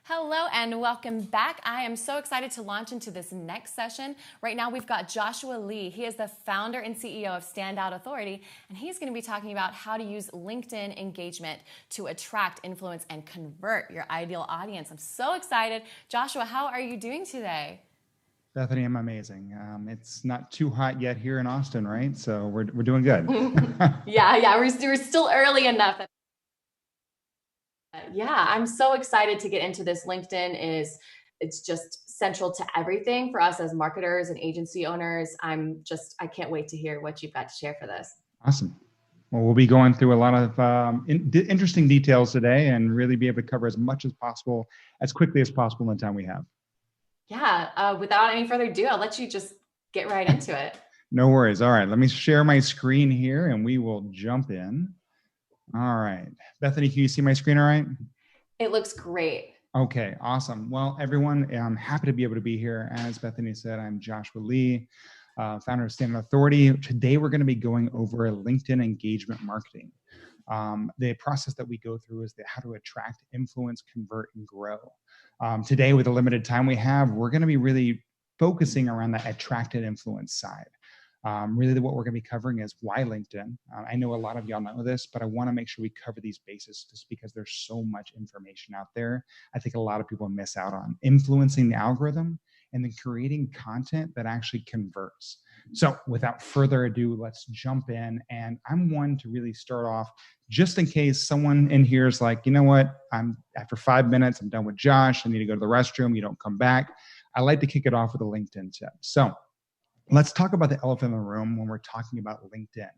Hello and welcome back. I am so excited to launch into this next session. Right now we've got Joshua Lee. He is the founder and CEO of Standout Authority, and he's going to be talking about how to use LinkedIn engagement to attract, influence, and convert your ideal audience. I'm so excited. Joshua, how are you doing today? Bethany, I'm amazing. It's not too hot yet here in Austin, right? So we're doing good. Yeah, we're still early enough. Yeah, I'm so excited to get into this. It's just central to everything for us as marketers and agency owners. I can't wait to hear what you've got to share for this. Awesome. Well, we'll be going through a lot of interesting details today and really be able to cover as much as possible, as quickly as possible in the time we have. Yeah, without any further ado, I'll let you just get right into it. No worries. All right, let me share my screen here and we will jump in. All right. Bethany, can you see my screen all right? It looks great. Okay, awesome. Well, everyone, I'm happy to be able to be here. As Bethany said, I'm Joshua Lee, founder of Standout Authority. Today, we're going to be going over LinkedIn engagement marketing. The process that we go through is how to attract, influence, convert, and grow. Today, with the limited time we have, we're going to be really focusing around that attract and influence side. Really, what we're going to be covering is why LinkedIn. I know a lot of y'all know this, but I want to make sure we cover these bases just because there's so much information out there. I think a lot of people miss out on influencing the algorithm and then creating content that actually converts. So without further ado, let's jump in. And I'm one to really start off just in case someone in here is like, you know what, after 5 minutes, I'm done with Josh. I need to go to the restroom. You don't come back. I like to kick it off with a LinkedIn tip. So let's talk about the elephant in the room when we're talking about LinkedIn,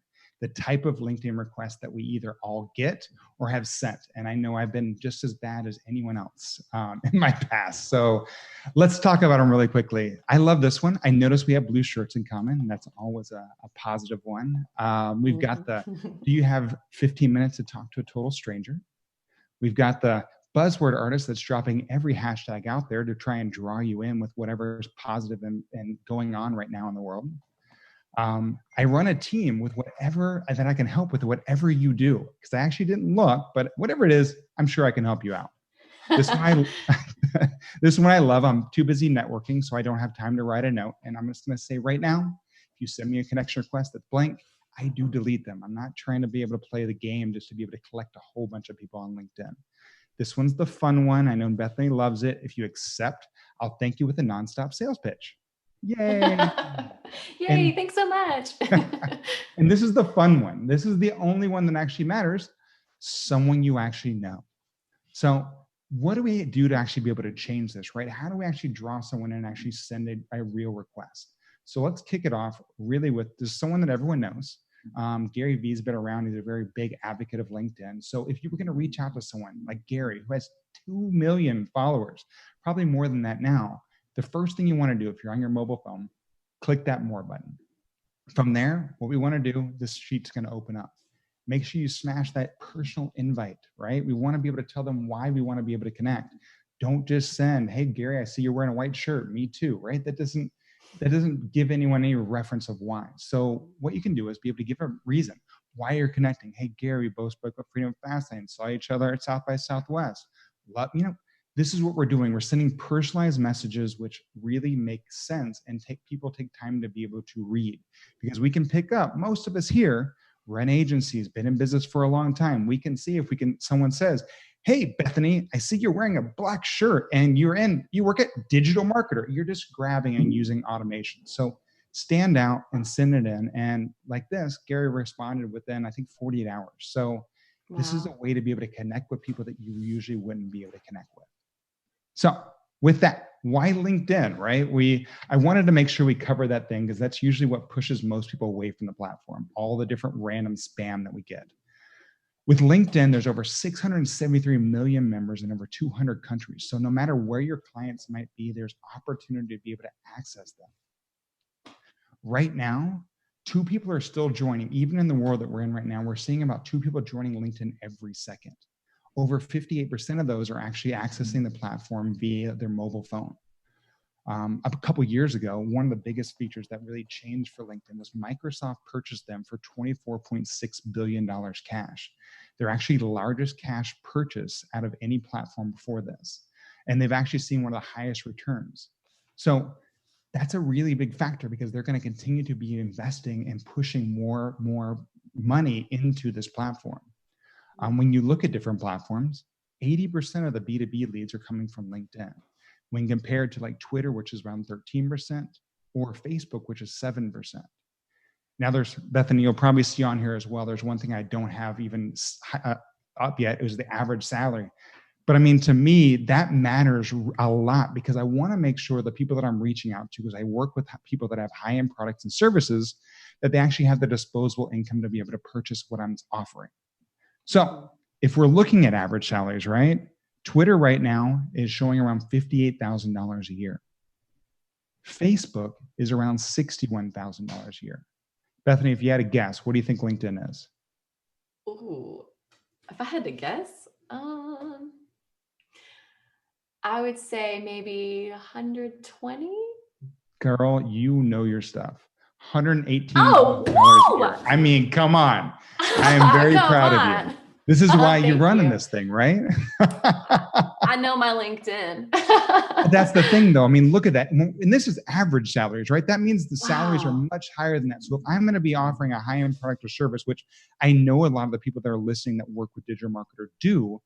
the type of LinkedIn request that we either all get or have sent. And I know I've been just as bad as anyone else in my past. So let's talk about them really quickly. I love this one. I noticed we have blue shirts in common, and that's always a positive one. We've got do you have 15 minutes to talk to a total stranger? We've got the buzzword artist that's dropping every hashtag out there to try and draw you in with whatever is positive and going on right now in the world. I run a team with whatever that I can help with whatever you do, because I actually didn't look, but whatever it is, I'm sure I can help you out. This one this one I love. I'm too busy networking, so I don't have time to write a note. And I'm just going to say right now, if you send me a connection request that's blank, I do delete them. I'm not trying to be able to play the game just to be able to collect a whole bunch of people on LinkedIn. This one's the fun one. I know Bethany loves it. If you accept, I'll thank you with a nonstop sales pitch. Yay. Yay, thanks so much. And this is the fun one. This is the only one that actually matters. Someone you actually know. So what do we do to actually be able to change this, right? How do we actually draw someone in and actually send a real request? So let's kick it off really with this someone that everyone knows. Gary Vee's been around. He's a very big advocate of LinkedIn. So if you were going to reach out to someone like Gary, who has 2 million followers, probably more than that now, the first thing you want to do if you're on your mobile phone, click that more button. From there, what we want to do, this sheet's going to open up. Make sure you smash that personal invite, right? We want to be able to tell them why we want to be able to connect. Don't just send, hey, Gary, I see you're wearing a white shirt. Me too, right? That doesn't give anyone any reference of why. So what you can do is be able to give a reason why you're connecting. Hey, Gary, we both spoke about Freedom Fastlane, saw each other at South by Southwest. This is what we're doing. We're sending personalized messages which really make sense and people take time to be able to read, because we can pick up, most of us here run agencies, been in business for a long time. We can see if someone says, hey, Bethany, I see you're wearing a black shirt and you work at Digital Marketer. You're just grabbing and using automation. So stand out and send it in. And like this, Gary responded within, I think, 48 hours. So This is a way to be able to connect with people that you usually wouldn't be able to connect with. So with that, why LinkedIn, right? I wanted to make sure we cover that thing because that's usually what pushes most people away from the platform, all the different random spam that we get. With LinkedIn, there's over 673 million members in over 200 countries. So no matter where your clients might be, there's opportunity to be able to access them. Right now, 2 people are still joining. Even in the world that we're in right now, we're seeing about 2 people joining LinkedIn every second. Over 58% of those are actually accessing the platform via their mobile phone. A couple years ago, one of the biggest features that really changed for LinkedIn was Microsoft purchased them for $24.6 billion cash. They're actually the largest cash purchase out of any platform before this. and they've actually seen one of the highest returns. So that's a really big factor because they're going to continue to be investing and pushing more money into this platform. When you look at different platforms, 80% of the B2B leads are coming from LinkedIn when compared to like Twitter, which is around 13%, or Facebook, which is 7%. Now there's, Bethany, you'll probably see on here as well, there's one thing I don't have even up yet. It was the average salary. But I mean, to me, that matters a lot because I want to make sure the people that I'm reaching out to, because I work with people that have high-end products and services, that they actually have the disposable income to be able to purchase what I'm offering. So if we're looking at average salaries, right? Twitter right now is showing around $58,000 a year. Facebook is around $61,000 a year. Bethany, if you had a guess, what do you think LinkedIn is? Ooh, if I had to guess, I would say maybe 120. Girl, you know your stuff. $118 Oh, a year. I mean, come on. I am very proud of you. This is why you're running this thing, right? I know my LinkedIn. That's the thing, though. I mean, look at that. And this is average salaries, right? That means the salaries are much higher than that. So if I'm going to be offering a high-end product or service, which I know a lot of the people that are listening that work with digital marketer do,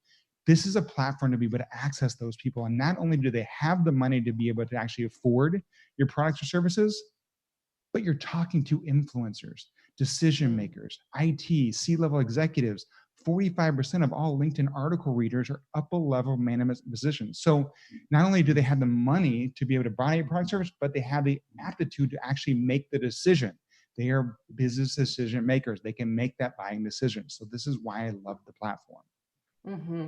this is a platform to be able to access those people. And not only do they have the money to be able to actually afford your products or services, but you're talking to influencers, decision makers, IT, C-level executives. 45% of all LinkedIn article readers are upper-level management positions. So not only do they have the money to be able to buy your product service, but they have the aptitude to actually make the decision. They are business decision makers. They can make that buying decision. So this is why I love the platform. Mm-hmm.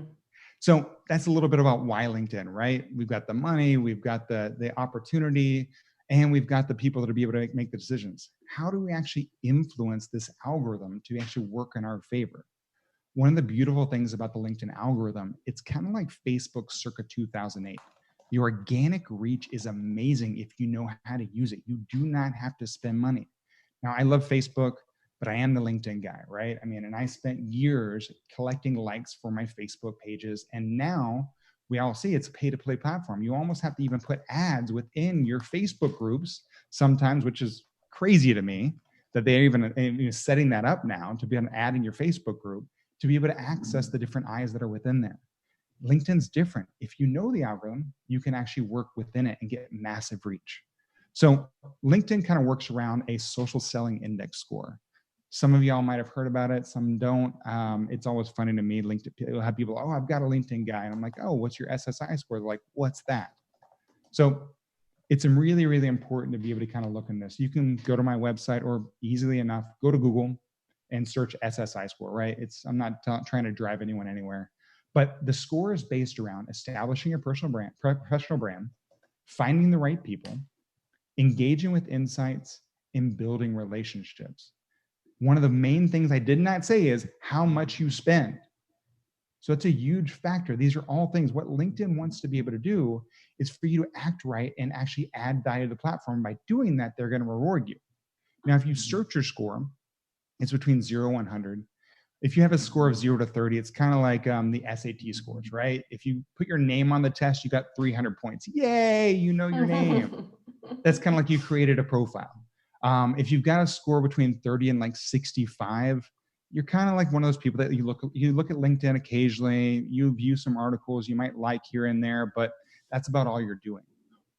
So that's a little bit about why LinkedIn, right? We've got the money, we've got the opportunity, and we've got the people that will be able to make the decisions. How do we actually influence this algorithm to actually work in our favor? One of the beautiful things about the LinkedIn algorithm, it's kind of like Facebook circa 2008. The organic reach is amazing if you know how to use it. You do not have to spend money. Now, I love Facebook, but I am the LinkedIn guy, right? I mean, and I spent years collecting likes for my Facebook pages. And now we all see it's a pay-to-play platform. You almost have to even put ads within your Facebook groups sometimes, which is crazy to me that they're even setting that up now to be an ad in your Facebook group to be able to access the different eyes that are within there. LinkedIn's different. If you know the algorithm, you can actually work within it and get massive reach. So LinkedIn kind of works around a social selling index score. Some of y'all might have heard about it, some don't. It's always funny to me. LinkedIn, you'll have people, oh, I've got a LinkedIn guy. And I'm like, oh, what's your SSI score? They're like, what's that? So it's really, really important to be able to kind of look in this. You can go to my website or easily enough, go to Google and search SSI score, right? I'm not trying to drive anyone anywhere, but the score is based around establishing your professional brand, finding the right people, engaging with insights, and building relationships. One of the main things I did not say is how much you spend. So it's a huge factor. These are all things. What LinkedIn wants to be able to do is for you to act right and actually add value to the platform. By doing that, they're going to reward you. Now, if you search your score, it's between 0 and 100. If you have a score of 0 to 30, it's kind of like the SAT scores, right? If you put your name on the test, you got 300 points. Yay, you know your name. That's kind of like you created a profile. If you've got a score between 30 and like 65, you're kind of like one of those people that you look at LinkedIn occasionally, you view some articles you might like here and there, but that's about all you're doing.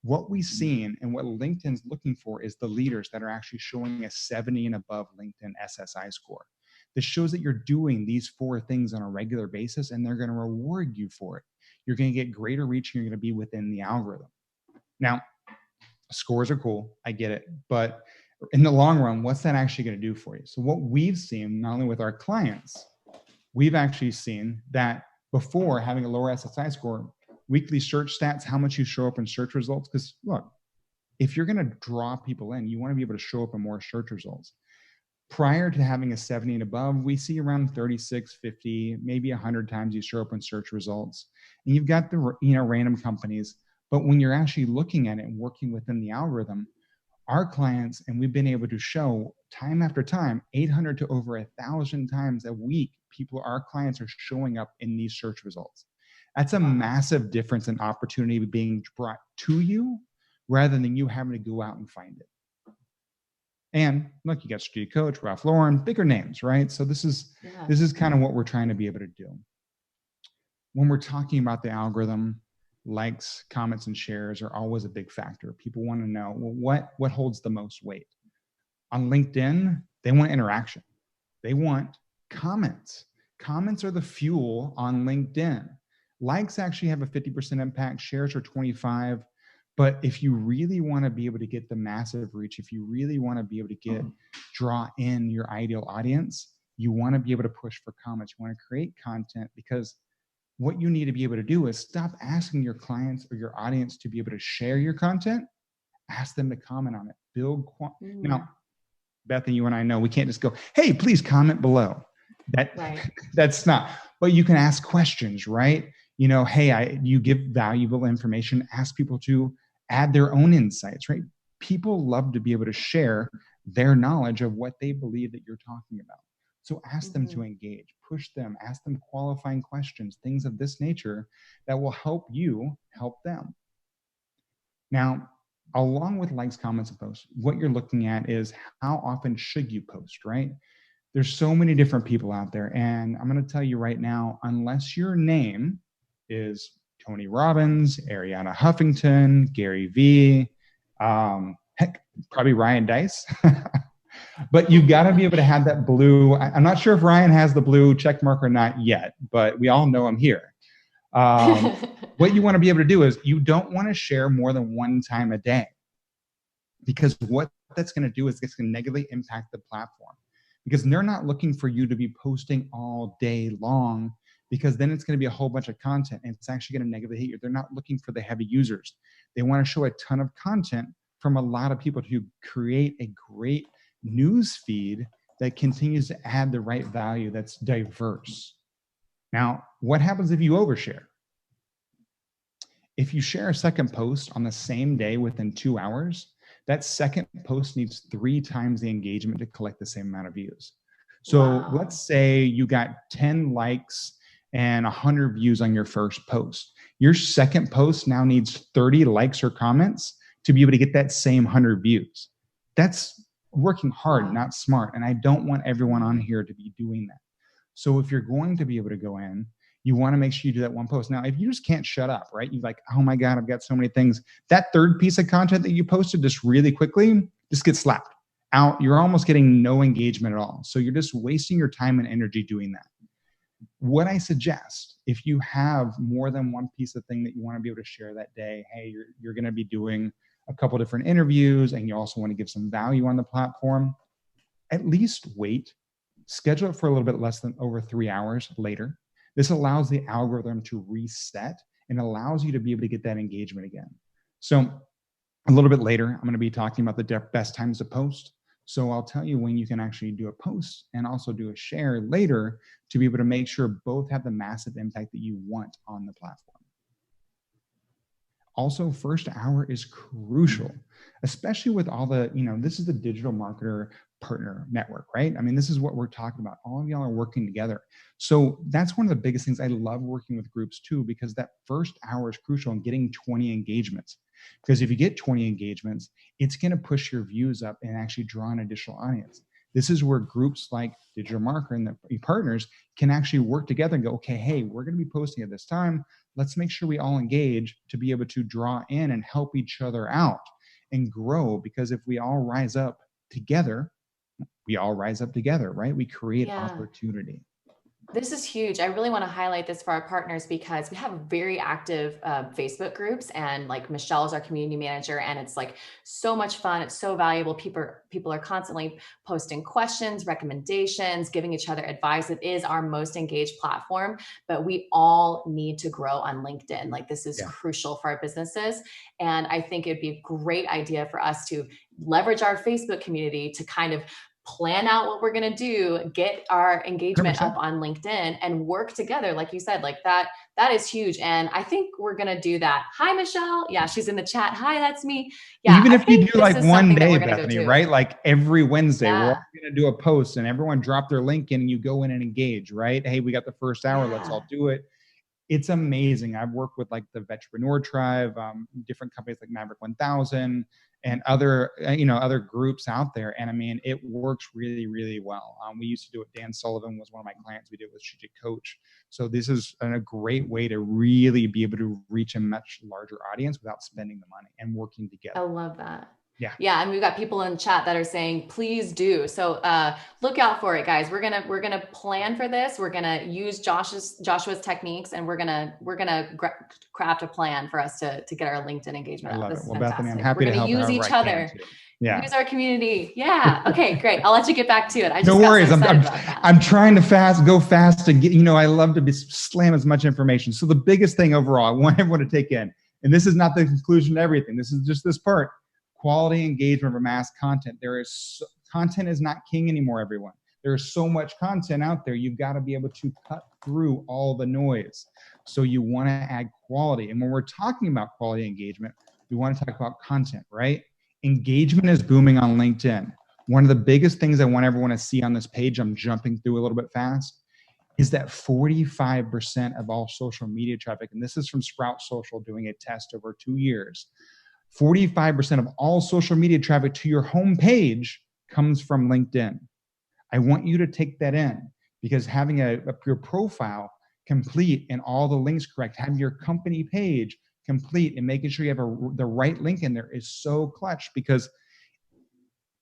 What we've seen and what LinkedIn's looking for is the leaders that are actually showing a 70 and above LinkedIn SSI score. This shows that you're doing these 4 things on a regular basis and they're going to reward you for it. You're going to get greater reach and you're going to be within the algorithm. Now, scores are cool. I get it. But in the long run, what's that actually going to do for you? So what we've seen, not only with our clients, we've actually seen that before having a lower SSI score, weekly search stats, how much you show up in search results. Because look, if you're going to draw people in, you want to be able to show up in more search results. Prior to having a 70 and above, we see around 36, 50, maybe 100 times you show up in search results. And you've got the random companies. But when you're actually looking at it and working within the algorithm, our clients, and we've been able to show time after time, 800 to over 1,000 times a week, our clients are showing up in these search results. That's a Wow. massive difference in opportunity being brought to you rather than you having to go out and find it. And look, you got Street Coach, Ralph Lauren, bigger names, right? So this is kind of what we're trying to be able to do. When we're talking about the algorithm, likes, comments, and shares are always a big factor. People want to know, well, what holds the most weight? On LinkedIn, they want interaction. They want comments. Comments are the fuel on LinkedIn. Likes actually have a 50% impact, shares are 25. But if you really want to be able to get the massive reach, if you really want to be able to draw in your ideal audience, you want to be able to push for comments. You want to create content, because what you need to be able to do is stop asking your clients or your audience to be able to share your content. Ask them to comment on it. Now, Bethany, you and I know we can't just go, hey, please comment below. That's not. But you can ask questions, right? You know, hey, you give valuable information. Ask people to add their own insights, right? People love to be able to share their knowledge of what they believe that you're talking about. So ask them to engage, push them, ask them qualifying questions, things of this nature that will help you help them. Now, along with likes, comments, and posts, what you're looking at is how often should you post, right? There's so many different people out there. And I'm going to tell you right now, unless your name is Tony Robbins, Ariana Huffington, Gary Vee, heck, probably Ryan Dice. But you've got to be able to have that blue. I'm not sure if Ryan has the blue check mark or not yet, but we all know I'm here. What you want to be able to do is you don't want to share more than one time a day, because what that's going to do is it's going to negatively impact the platform, because they're not looking for you to be posting all day long, because then it's going to be a whole bunch of content and it's actually going to negatively hit you. They're not looking for the heavy users. They want to show a ton of content from a lot of people to create a great news feed that continues to add the right value that's diverse. Now, what happens if you overshare? If you share a second post on the same day within 2 hours, that second post needs 3 times the engagement to collect the same amount of views. So let's say you got 10 likes and 100 views on your first post. Your second post now needs 30 likes or comments to be able to get that same 100 views. That's working hard, not smart. And I don't want everyone on here to be doing that. So if you're going to be able to go in, you want to make sure you do that one post. Now, if you just can't shut up, right? You're like, oh my God, I've got so many things. That third piece of content that you posted just really quickly, just gets slapped out. You're almost getting no engagement at all. So you're just wasting your time and energy doing that. What I suggest, if you have more than one piece of thing that you want to be able to share that day, hey, you're going to be doing a couple different interviews and you also want to give some value on the platform, at least wait, schedule it for a little bit less than over 3 hours later. This allows the algorithm to reset and allows you to be able to get that engagement again. So a little bit later, I'm going to be talking about the best times to post. So I'll tell you when you can actually do a post and also do a share later to be able to make sure both have the massive impact that you want on the platform. Also, first hour is crucial, especially with all the, this is the digital marketer partner network, right? I mean, this is what we're talking about. All of y'all are working together. So that's one of the biggest things. I love working with groups too, because that first hour is crucial in getting 20 engagements. Because if you get 20 engagements, it's going to push your views up and actually draw an additional audience. This is where groups like Digital Marketer and the partners can actually work together and go, okay, hey, we're going to be posting at this time. Let's make sure we all engage to be able to draw in and help each other out and grow. Because if we all rise up together, right? We create opportunity. This is huge. I really want to highlight this for our partners because we have very active Facebook groups, and like Michelle is our community manager, and it's like so much fun. It's so valuable. People are constantly posting questions, recommendations, giving each other advice. It is our most engaged platform, but we all need to grow on LinkedIn. Like this is crucial for our businesses. And I think it'd be a great idea for us to leverage our Facebook community to kind of plan out what we're going to do, get our engagement 100%. Up on LinkedIn and work together. Like you said, like that is huge. And I think we're going to do that. Hi, Michelle. Yeah. She's in the chat. Hi, that's me. Yeah. Even if you do like one day, Bethany, right? Like every Wednesday, we're all going to do a post and everyone drop their link in and you go in and engage, right? Hey, we got the first hour. Let's all do it. It's amazing. I've worked with like the Vetrepreneur Tribe, different companies like Maverick 1000 and other, other groups out there. And I mean, it works really, really well. We used to do it. Dan Sullivan was one of my clients. We did it with Strategic Coach. So this is a great way to really be able to reach a much larger audience without spending the money and working together. I love that. Yeah. Yeah. And we've got people in chat that are saying, please do. So look out for it, guys. We're gonna plan for this. We're gonna use Joshua's techniques, and we're gonna craft a plan for us to get our LinkedIn engagement. I love This it. is Well, fantastic. Bethany, I'm happy to help. We're gonna use each other. Yeah. Use our community. Yeah. Okay, great. I'll let you get back to it. No worries. I'm trying to go fast and get, I love to slam as much information. So the biggest thing overall, I want everyone to take in, and this is not the conclusion to everything. This is just this part. Quality engagement for mass content. Content is not king anymore, everyone. There's so much content out there. You've got to be able to cut through all the noise. So you want to add quality. And when we're talking about quality engagement, we want to talk about content, right? Engagement is booming on LinkedIn. One of the biggest things I want everyone to see on this page, I'm jumping through a little bit fast, is that 45% of all social media traffic, and this is from Sprout Social doing a test over 2 years, 45% of all social media traffic to your home page comes from LinkedIn. I want you to take that in, because having your profile complete and all the links correct, having your company page complete and making sure you have the right link in there is so clutch, because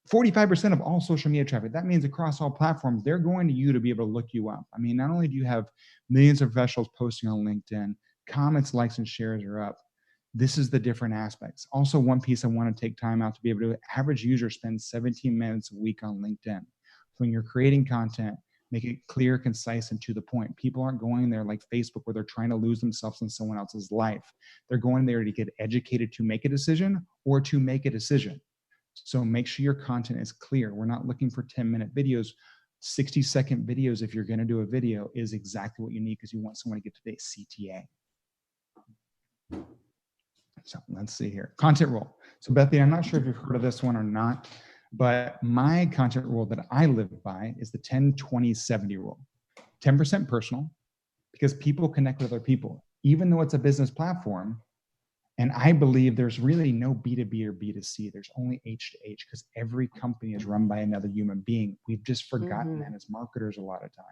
45% of all social media traffic, that means across all platforms, they're going to you to be able to look you up. I mean, not only do you have millions of professionals posting on LinkedIn, comments, likes, and shares are up. This is the different aspects. Also, one piece I want to take time out to be able to, average user spends 17 minutes a week on LinkedIn. So when you're creating content, make it clear, concise, and to the point. People aren't going there like Facebook where they're trying to lose themselves in someone else's life. They're going there to get educated to make a decision or to make a decision. So make sure your content is clear. We're not looking for 10-minute videos. 60-second videos, if you're going to do a video, is exactly what you need, because you want someone to get to the CTA. So let's see here. Content rule. So Bethany, I'm not sure if you've heard of this one or not, but my content rule that I live by is the 10-20-70 rule. 10% personal, because people connect with other people, even though it's a business platform. And I believe there's really no B2B or B2C. There's only H to H, because every company is run by another human being. We've just forgotten that as marketers a lot of time.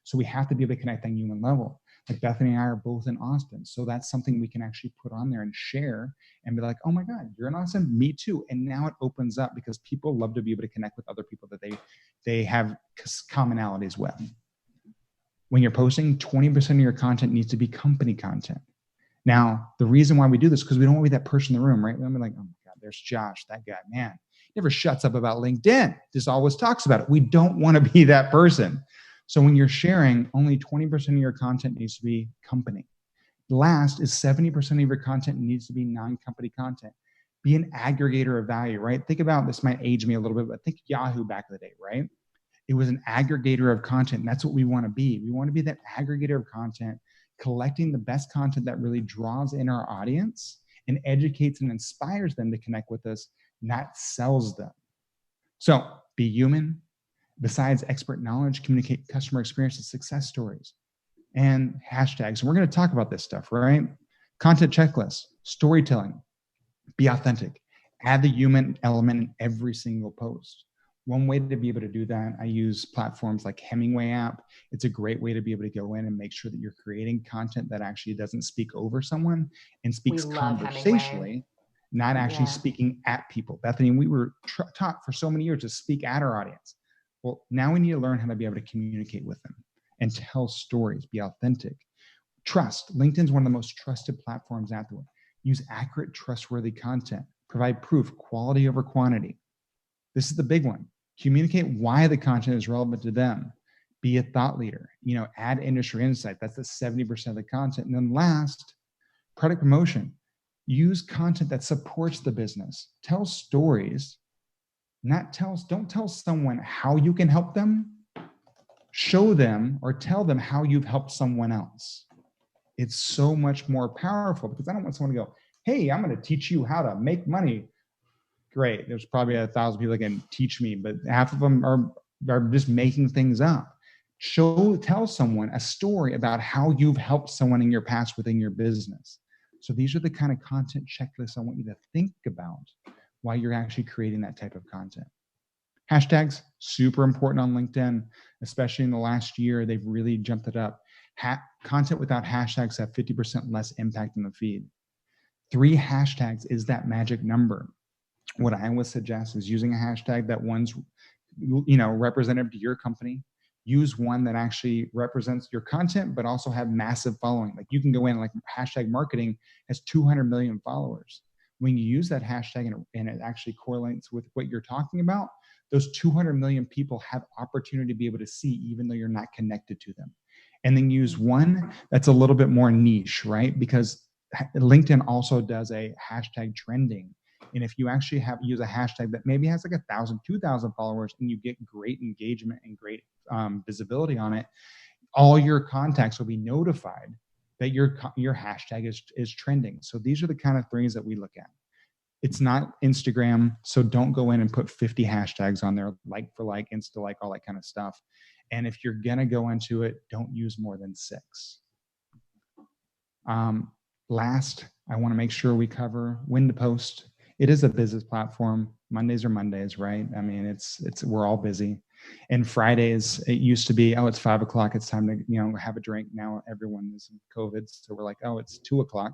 So we have to be able to connect on human level. Like Bethany and I are both in Austin. So that's something we can actually put on there and share and be like, oh my God, you're in Austin, me too. And now it opens up, because people love to be able to connect with other people that they have commonalities with. When you're posting, 20% of your content needs to be company content. Now, the reason why we do this is because we don't want to be that person in the room, right? We're like, oh my God, there's Josh, that guy, man, never shuts up about LinkedIn. Just always talks about it. We don't want to be that person. So when you're sharing, only 20% of your content needs to be company. Last is 70% of your content needs to be non-company content. Be an aggregator of value, right? Think about, this might age me a little bit, but think Yahoo back in the day, right? It was an aggregator of content. And that's what we want to be. We want to be that aggregator of content, collecting the best content that really draws in our audience and educates and inspires them to connect with us, not sells them. So be human. Besides expert knowledge, communicate customer experiences, success stories, and hashtags. And we're going to talk about this stuff, right? Content checklist, storytelling, be authentic, add the human element in every single post. One way to be able to do that, I use platforms like Hemingway app. It's a great way to be able to go in and make sure that you're creating content that actually doesn't speak over someone and speaks conversationally, not actually speaking at people. Bethany, we were taught for so many years to speak at our audience. Well, now we need to learn how to be able to communicate with them and tell stories, be authentic. Trust. LinkedIn's one of the most trusted platforms out there. Use accurate, trustworthy content. Provide proof, quality over quantity. This is the big one. Communicate why the content is relevant to them. Be a thought leader. Add industry insight. That's the 70% of the content. And then last, product promotion. Use content that supports the business. Tell stories. Don't tell someone how you can help them. Show them or tell them how you've helped someone else. It's so much more powerful, because I don't want someone to go, hey, I'm going to teach you how to make money. Great. There's probably 1,000 people that can teach me, but half of them are just making things up. Tell someone a story about how you've helped someone in your past within your business. So these are the kind of content checklists I want you to think about while you're actually creating that type of content. Hashtags, super important on LinkedIn, especially in the last year. They've really jumped it up. Content without hashtags have 50% less impact in the feed. 3 hashtags is that magic number. What I would suggest is using a hashtag that one's, representative to your company. Use one that actually represents your content, but also have massive following. Like you can go in, like hashtag marketing has 200 million followers. When you use that hashtag and it actually correlates with what you're talking about, those 200 million people have opportunity to be able to see, even though you're not connected to them. And then use one that's a little bit more niche, right? Because LinkedIn also does a hashtag trending. And if you actually use a hashtag that maybe has like 1,000, 2,000 followers and you get great engagement and great visibility on it, all your contacts will be notified that your hashtag is trending. So these are the kind of things that we look at. It's not Instagram, so don't go in and put 50 hashtags on there, like for like, Insta like, all that kind of stuff. And if you're gonna go into it, don't use more than 6. Last, I want to make sure we cover when to post. It is a business platform. Mondays are Mondays, right? I mean, we're all busy. And Fridays, it used to be, it's 5 o'clock. It's time to, have a drink. Now everyone is in COVID. So we're like, it's 2 o'clock.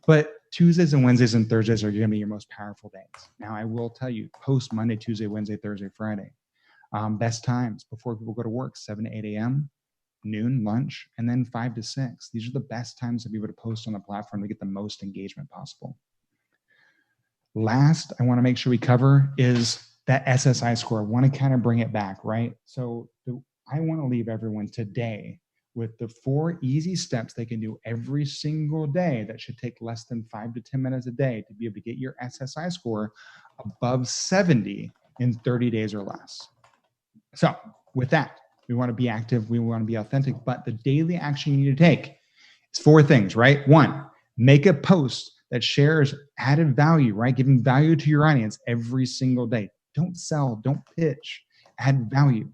But Tuesdays and Wednesdays and Thursdays are going to be your most powerful days. Now, I will tell you, post Monday, Tuesday, Wednesday, Thursday, Friday. Best times before people go to work, 7 to 8 a.m., noon, lunch, and then 5 to 6. These are the best times to be able to post on the platform to get the most engagement possible. Last, I want to make sure we cover is that SSI score. I want to kind of bring it back, right? So I want to leave everyone today with the 4 easy steps they can do every single day that should take less than 5 to 10 minutes a day to be able to get your SSI score above 70 in 30 days or less. So with that, we want to be active, we want to be authentic, but the daily action you need to take is 4 things, right? 1, make a post that shares added value, right? Giving value to your audience every single day. Don't sell, don't pitch, add value.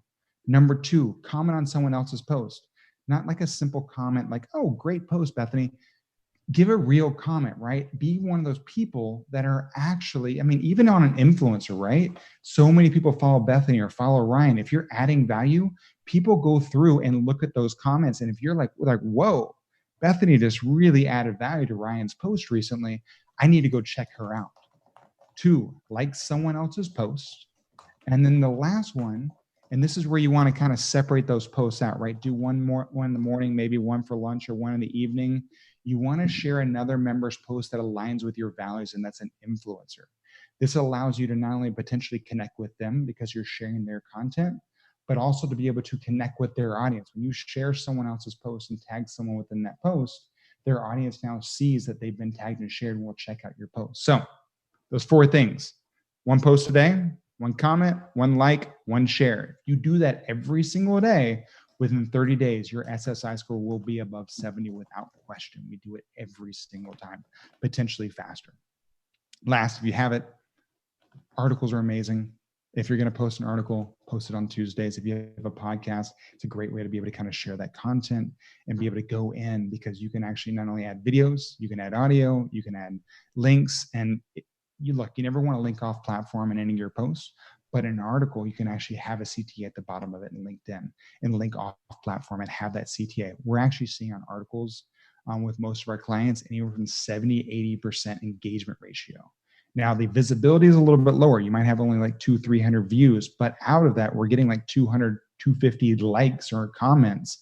Number 2, comment on someone else's post. Not like a simple comment like, oh, great post, Bethany. Give a real comment, right? Be one of those people that are actually, even on an influencer, right? So many people follow Bethany or follow Ryan. If you're adding value, people go through and look at those comments. And if you're like, whoa, Bethany just really added value to Ryan's post recently, I need to go check her out. 2, like someone else's post. And then the last one, and this is where you want to kind of separate those posts out, right? Do one in the morning, maybe one for lunch or one in the evening. You want to share another member's post that aligns with your values, and that's an influencer. This allows you to not only potentially connect with them because you're sharing their content, but also to be able to connect with their audience. When you share someone else's post and tag someone within that post, their audience now sees that they've been tagged and shared and will check out your post. So those 4 things: 1 post a day, 1 comment, 1 like, 1 share. If you do that every single day, within 30 days, your SSI score will be above 70 without question. We do it every single time, potentially faster. Last, if you have it, articles are amazing. If you're going to post an article, post it on Tuesdays. If you have a podcast, it's a great way to be able to kind of share that content and be able to go in, because you can actually not only add videos, you can add audio, you can add links, and you never want to link off platform in any of your posts, but in an article, you can actually have a CTA at the bottom of it in LinkedIn and link off platform and have that CTA. We're actually seeing on articles with most of our clients anywhere from 70, 80% engagement ratio. Now the visibility is a little bit lower. You might have only like 200-300 views, but out of that, we're getting like 200-250 likes or comments.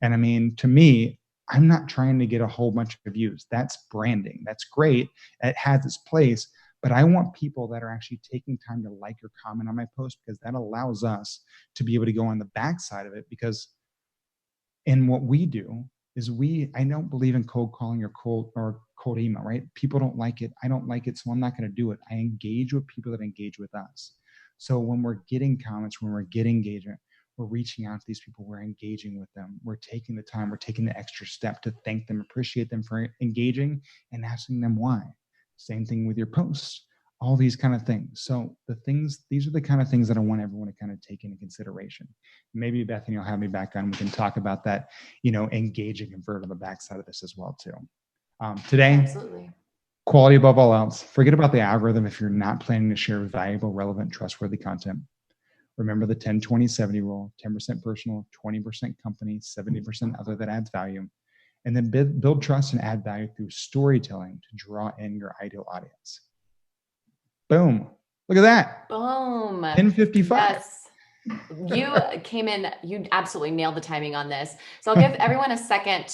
And to me, I'm not trying to get a whole bunch of views. That's branding. That's great. It has its place. But I want people that are actually taking time to like or comment on my post, because that allows us to be able to go on the backside of it. Because in what we do is I don't believe in cold calling or cold email, right? People don't like it. I don't like it, so I'm not going to do it. I engage with people that engage with us. So when we're getting comments, when we're getting engagement, we're reaching out to these people, we're engaging with them, we're taking the time, we're taking the extra step to thank them, appreciate them for engaging, and asking them why. Same thing with your posts. all these kind of things. So these are the kind of things that I want everyone to kind of take into consideration. Maybe Bethany will have me back on. We can talk about that, engage and convert on the backside of this as well too. Today, Absolutely. Quality above all else. Forget about the algorithm if you're not planning to share valuable, relevant, trustworthy content. Remember the 10-20-70 rule: 10% personal, 20% company, 70% other that adds value. And then build trust and add value through storytelling to draw in your ideal audience. Boom. Look at that. Boom. 10:55. Yes. You came in, you absolutely nailed the timing on this. So I'll give everyone a second to